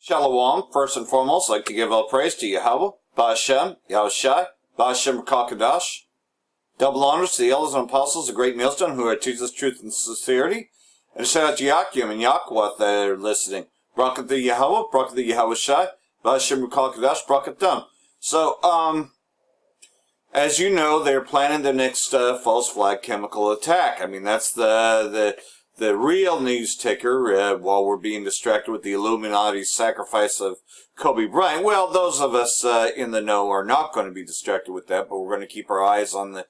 Shalom. First and foremost, I'd like to give all praise to Yahweh, Ba'Hashem, Yahushai, Ba'Hashem Rakakadash. Double honors to the elders and apostles, the great millstone, who are teaching us truth and sincerity. And shout out to Yakim and Yakwah that are listening. Brakat the Yahweh, Brakat the Yahushai, Ba'Hashem Rakakadash, Brakat them. So, as you know, they're planning the next false flag chemical attack. I mean, that's the real news ticker while we're being distracted with the Illuminati sacrifice of Kobe Bryant. Well, those of us in the know are not going to be distracted with that, but we're going to keep our eyes on the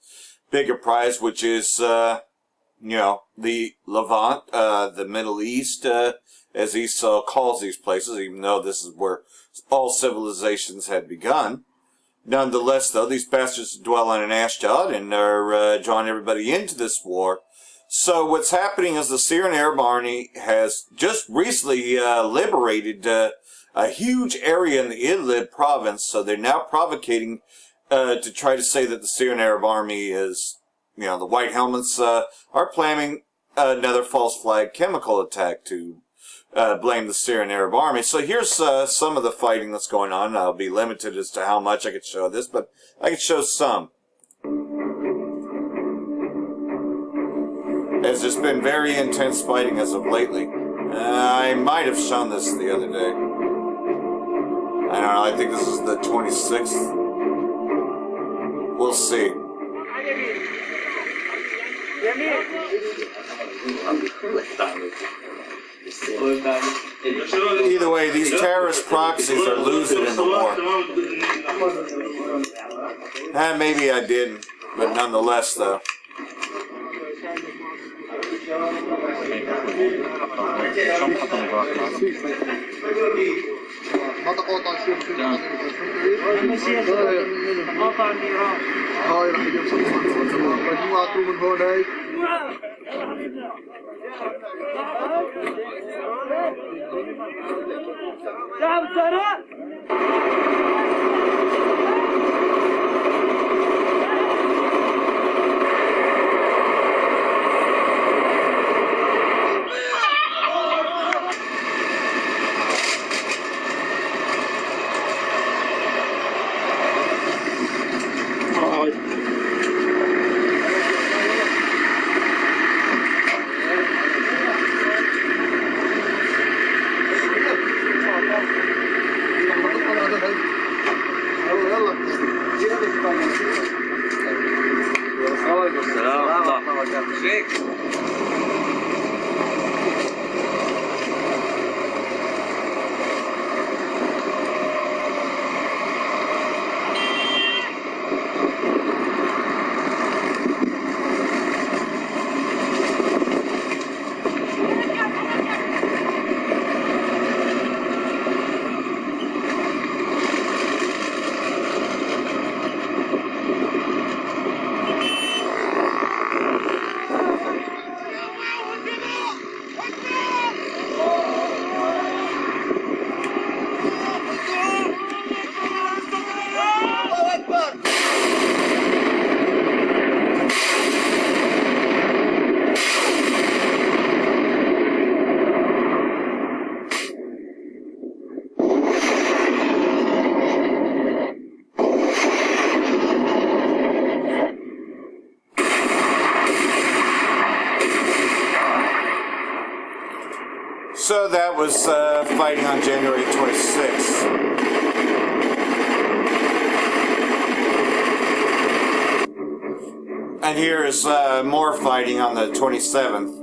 bigger prize, which is, the Levant, the Middle East, as Esau calls these places, even though this is where all civilizations had begun. Nonetheless, though, these bastards dwell on an Ashdod and are drawing everybody into this war. So what's happening is the Syrian Arab Army has just recently liberated a huge area in the Idlib province. So they're now provocating to try to say that the Syrian Arab Army is, the White Helmets are planning another false flag chemical attack to blame the Syrian Arab Army. So here's some of the fighting that's going on. I'll be limited as to how much I could show this, but I could show some. As there's been very intense fighting as of lately. I might have shown this the other day. I don't know, I think this is the 26th. We'll see. Either way, these terrorist proxies are losing in the war. Maybe I didn't, but nonetheless, though. So that was fighting on January 26th. And here is more fighting on the 27th.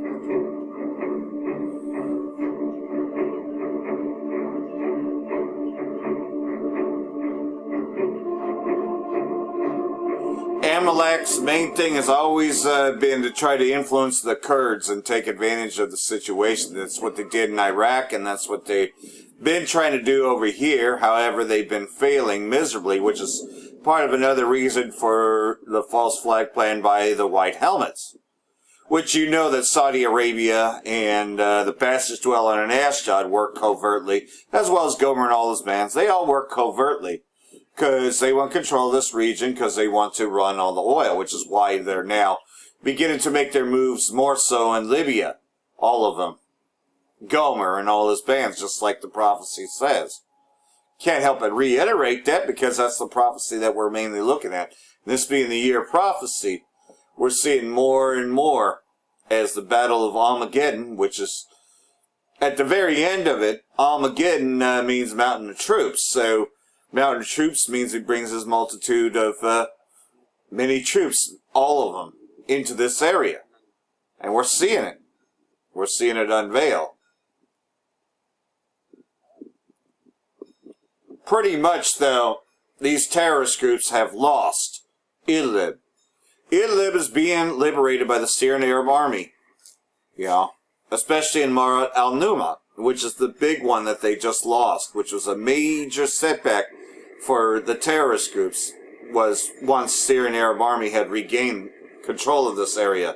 Amalek's main thing has always been to try to influence the Kurds and take advantage of the situation. That's what they did in Iraq, and that's what they've been trying to do over here. However, they've been failing miserably, which is part of another reason for the false flag plan by the White Helmets. Which you know that Saudi Arabia and the bastards dwell on an Ashdod work covertly, as well as Gomer and all his bands. They all work covertly. Because they want control of this region, because they want to run all the oil, which is why they're now beginning to make their moves more so in Libya. All of them. Gomer and all his bands, just like the prophecy says. Can't help but reiterate that because that's the prophecy that we're mainly looking at. This being the year of prophecy, we're seeing more and more as the Battle of Armageddon, which is at the very end of it. Armageddon means mountain of troops. So mountain of troops means he brings his multitude of many troops, all of them, into this area. And we're seeing it. We're seeing it unveil. Pretty much, though, these terrorist groups have lost Idlib. Idlib is being liberated by the Syrian Arab Army. Especially in Marat al-Numa, which is the big one that they just lost, which was a major setback for the terrorist groups, was once Syrian Arab Army had regained control of this area.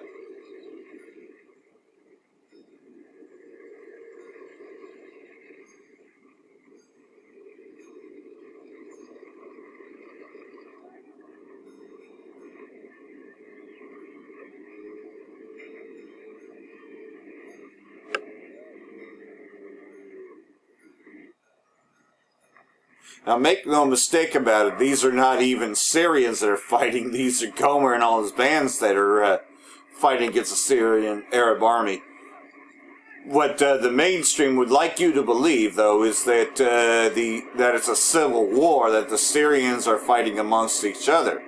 Now, make no mistake about it, these are not even Syrians that are fighting. These are Gomer and all his bands that are fighting against the Syrian Arab Army. What the mainstream would like you to believe, though, is that that it's a civil war, that the Syrians are fighting amongst each other.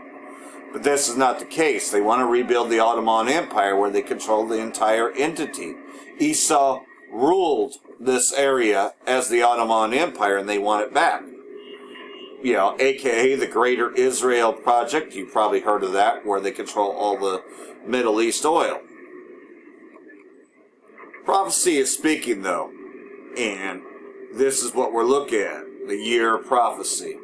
But this is not the case. They want to rebuild the Ottoman Empire where they control the entire entity. Esau ruled this area as the Ottoman Empire, and they want it back. AKA the Greater Israel Project. You've probably heard of that, where they control all the Middle East oil. Prophecy is speaking, though, and this is what we're looking at, the year of prophecy.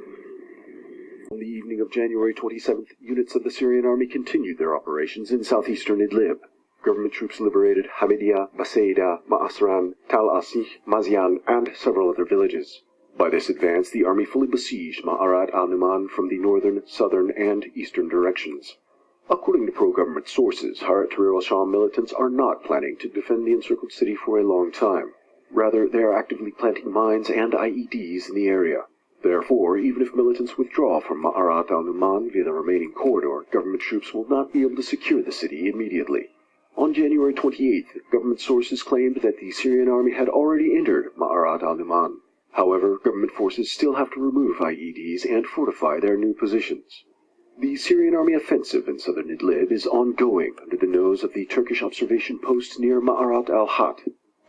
On the evening of January 27th, units of the Syrian army continued their operations in southeastern Idlib. Government troops liberated Hamidia, Basaida, Ma'asran, Tal Asih, Mazian, and several other villages. By this advance, the army fully besieged Ma'arat al-Numan from the northern, southern, and eastern directions. According to pro-government sources, Hayat Tahrir al-Sham militants are not planning to defend the encircled city for a long time. Rather, they are actively planting mines and IEDs in the area. Therefore, even if militants withdraw from Ma'arat al-Numan via the remaining corridor, government troops will not be able to secure the city immediately. On January 28th, government sources claimed that the Syrian army had already entered Ma'arat al-Numan. However, government forces still have to remove IEDs and fortify their new positions. The Syrian army offensive in southern Idlib is ongoing under the nose of the Turkish observation post near Ma'arat al-Hat.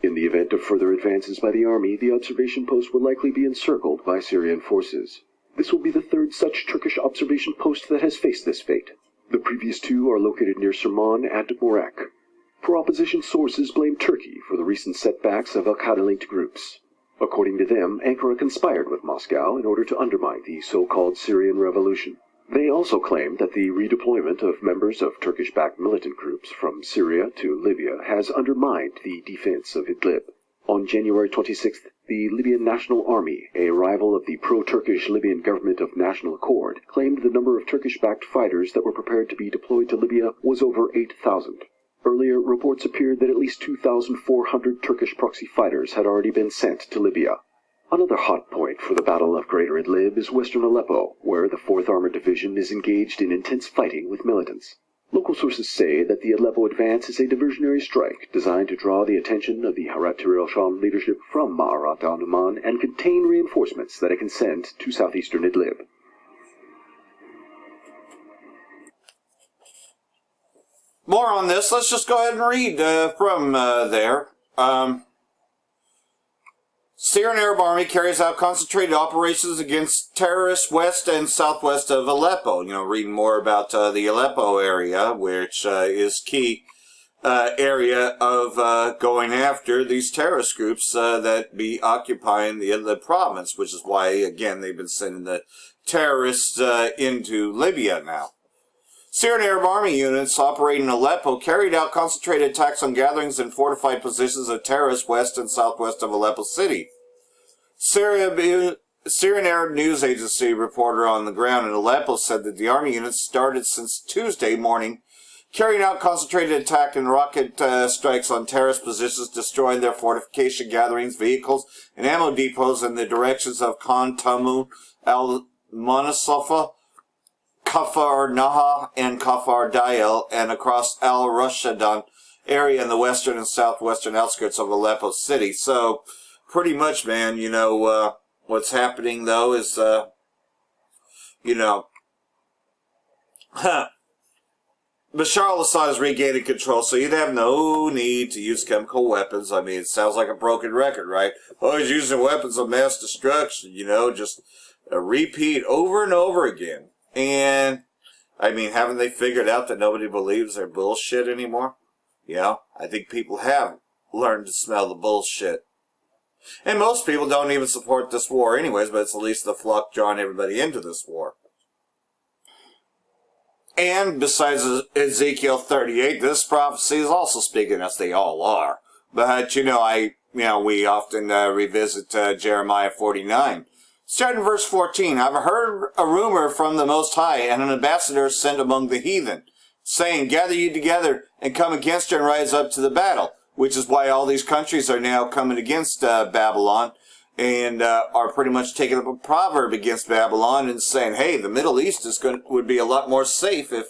In the event of further advances by the army, the observation post will likely be encircled by Syrian forces. This will be the third such Turkish observation post that has faced this fate. The previous two are located near Serman and Morak. Pro-opposition sources blame Turkey for the recent setbacks of al-Qaeda-linked groups. According to them, Ankara conspired with Moscow in order to undermine the so-called Syrian revolution. They also claim that the redeployment of members of Turkish-backed militant groups from Syria to Libya has undermined the defense of Idlib. On January 26th, the Libyan National Army, a rival of the pro-Turkish Libyan government of national accord, claimed the number of Turkish-backed fighters that were prepared to be deployed to Libya was over 8,000. Earlier, reports appeared that at least 2,400 Turkish proxy fighters had already been sent to Libya. Another hot point for the Battle of Greater Idlib is western Aleppo, where the 4th Armored Division is engaged in intense fighting with militants. Local sources say that the Aleppo advance is a diversionary strike designed to draw the attention of the Hayat Tahrir al-Sham leadership from Ma'arat al-Numan and contain reinforcements that it can send to southeastern Idlib. More on this. Let's just go ahead and read from there. Syrian Arab Army carries out concentrated operations against terrorists west and southwest of Aleppo. Reading more about the Aleppo area, which is key area of going after these terrorist groups that be occupying the Idlib province, which is why, again, they've been sending the terrorists into Libya now. Syrian Arab Army units operating in Aleppo carried out concentrated attacks on gatherings and fortified positions of terrorists west and southwest of Aleppo city. Syrian Arab News Agency reporter on the ground in Aleppo said that the army units started since Tuesday morning carrying out concentrated attack and rocket strikes on terrorist positions, destroying their fortification gatherings, vehicles, and ammo depots in the directions of Khan Tamu, Al-Manasofa, Kafar Naha, and Kafar Dael, and across Al-Rashadan area in the western and southwestern outskirts of Aleppo city. So, pretty much, man, you know, what's happening, though, is, you know, Bashar al-Assad has regained control, so you'd have no need to use chemical weapons. I mean, it sounds like a broken record, right? Oh, he's using weapons of mass destruction, you know, just a repeat over and over again. And, I mean, haven't they figured out that nobody believes their bullshit anymore? Yeah, I think people have learned to smell the bullshit. And most people don't even support this war anyways, but it's at least the flock drawing everybody into this war. And besides Ezekiel 38, this prophecy is also speaking, as they all are. But, you know, we often revisit Jeremiah 49. Starting in verse 14, I've heard a rumor from the Most High, and an ambassador sent among the heathen, saying, gather you together and come against her and rise up to the battle, which is why all these countries are now coming against Babylon and are pretty much taking up a proverb against Babylon and saying, hey, the Middle East would be a lot more safe if,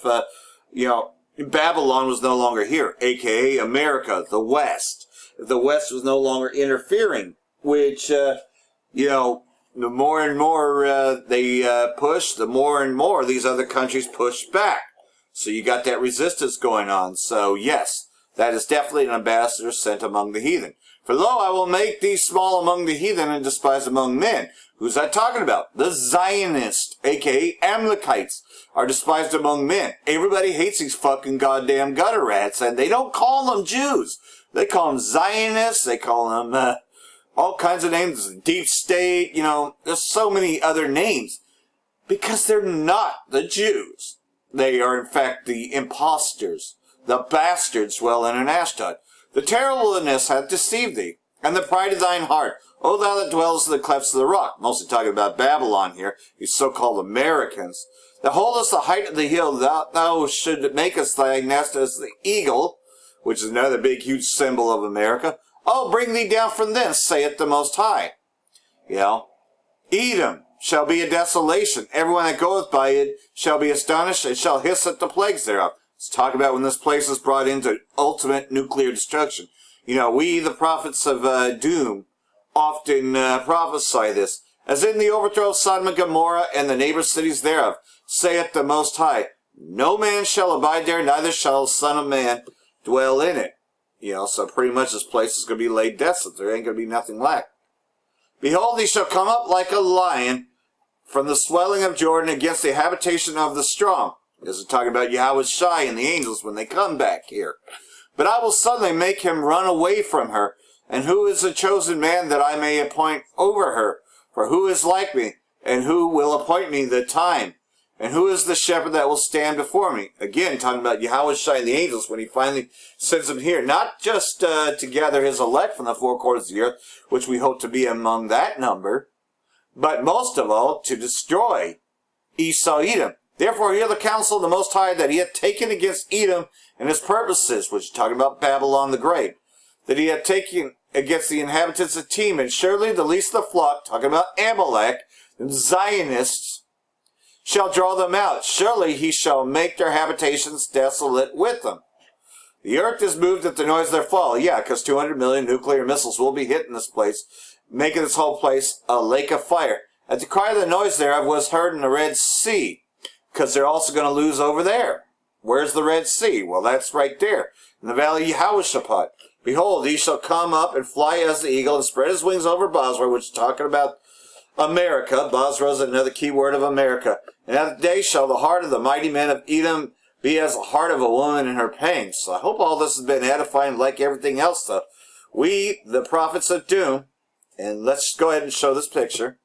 you know, Babylon was no longer here, a.k.a. America, the West. If the West was no longer interfering, which, you know, the more and more they push, the more and more these other countries push back. So you got that resistance going on. So, yes, that is definitely an ambassador sent among the heathen. For lo, I will make thee small among the heathen and despised among men. Who's that talking about? The Zionists, a.k.a. Amalekites, are despised among men. Everybody hates these fucking goddamn gutter rats, and they don't call them Jews. They call them Zionists. They call them all kinds of names. Deep State, you know, there's so many other names. Because they're not the Jews. They are, in fact, the impostors, the bastards dwelling in Ashdod. The terribleness hath deceived thee, and the pride of thine heart, O thou that dwellest in the clefts of the rock. Mostly talking about Babylon here, these so-called Americans. That holdest the height of the hill, thou should makest thy nest as the eagle, which is another big, huge symbol of America. I'll bring thee down from thence, saith the Most High. You know, Edom shall be a desolation. Everyone that goeth by it shall be astonished, and shall hiss at the plagues thereof. Let's talk about when this place is brought into ultimate nuclear destruction. You know, we, the prophets of doom, often prophesy this. As in the overthrow of Sodom and Gomorrah and the neighbor cities thereof, saith the Most High, no man shall abide there, neither shall the Son of Man dwell in it. You know, so pretty much this place is going to be laid desolate. There ain't going to be nothing left. Behold, he shall come up like a lion from the swelling of Jordan against the habitation of the strong. This is talking about Yahweh Shai and the angels when they come back here. But I will suddenly make him run away from her. And who is the chosen man that I may appoint over her? For who is like me? And who will appoint me the time? And who is the shepherd that will stand before me? Again, talking about Yahweh Shai and the angels when he finally sends them here. Not just to gather his elect from the four corners of the earth, which we hope to be among that number, but most of all, to destroy Esau Edom. Therefore, hear the counsel of the Most High that he hath taken against Edom and his purposes, which is talking about Babylon the Great, that he hath taken against the inhabitants of Tim, and surely the least of the flock, talking about Amalek, and Zionists, shall draw them out. Surely he shall make their habitations desolate with them. The earth is moved at the noise of their fall. Yeah, because 200 million nuclear missiles will be hitting this place, making this whole place a lake of fire. At the cry of the noise thereof was heard in the Red Sea, because they're also going to lose over there. Where's the Red Sea? Well, that's right there, in the valley of Yehoshaphat. Behold, he shall come up and fly as the eagle and spread his wings over Basra, which is talking about America. Basra is another key word of America. And that day shall the heart of the mighty men of Edom be as the heart of a woman in her pangs. So I hope all this has been edifying like everything else, though. We, the prophets of doom, and let's go ahead and show this picture.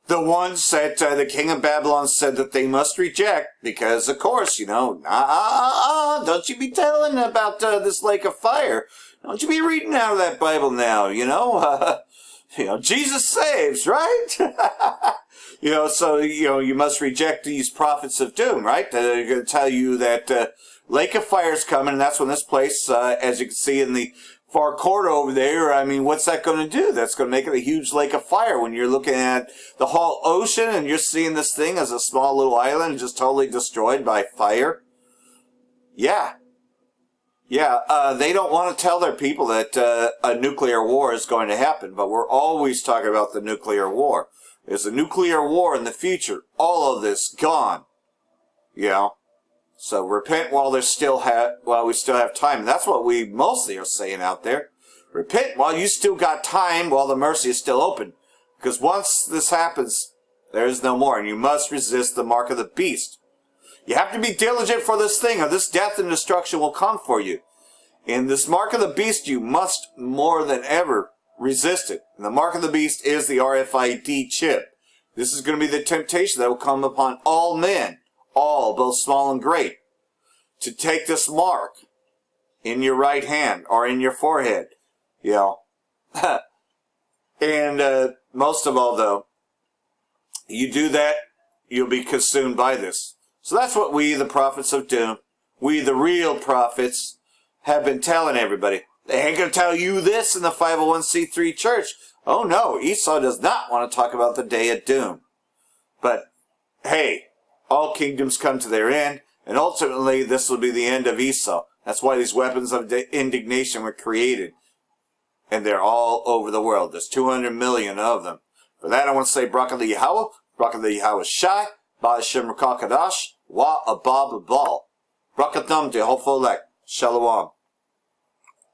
The ones that the king of Babylon said that they must reject, because, of course, you know, don't you be telling about this lake of fire. Don't you be reading out of that Bible now, you know. You know, Jesus saves, right? So, you must reject these prophets of doom, right? They're going to tell you that lake of fire's coming, and that's when this place, as you can see in the far corner over there, I mean, what's that going to do? That's going to make it a huge lake of fire when you're looking at the whole ocean and you're seeing this thing as a small little island just totally destroyed by fire. Yeah. They don't want to tell their people that a nuclear war is going to happen, but we're always talking about the nuclear war. There's a nuclear war in the future. All of this gone. So repent while we still have time. And that's what we mostly are saying out there. Repent while you still got time, while the mercy is still open. Because once this happens, there is no more, and you must resist the mark of the beast. You have to be diligent for this thing, or this death and destruction will come for you. In this mark of the beast, you must more than ever resist it. And the mark of the beast is the RFID chip. This is going to be the temptation that will come upon all men, all, both small and great, to take this mark in your right hand or in your forehead. And most of all, though, you do that, you'll be consumed by this. So that's what we, the prophets of doom, we, the real prophets, have been telling everybody. They ain't going to tell you this in the 501c3 church. Oh no, Esau does not want to talk about the day of doom. But, hey, all kingdoms come to their end, and ultimately this will be the end of Esau. That's why these weapons of indignation were created. And they're all over the world. There's 200 million of them. For that I want to say Barak Yahweh, Barak Yahweh Shai, Ba'ashem Rakakadash, Wa Abab Abal. Brakatham Jehofolek. Shalom.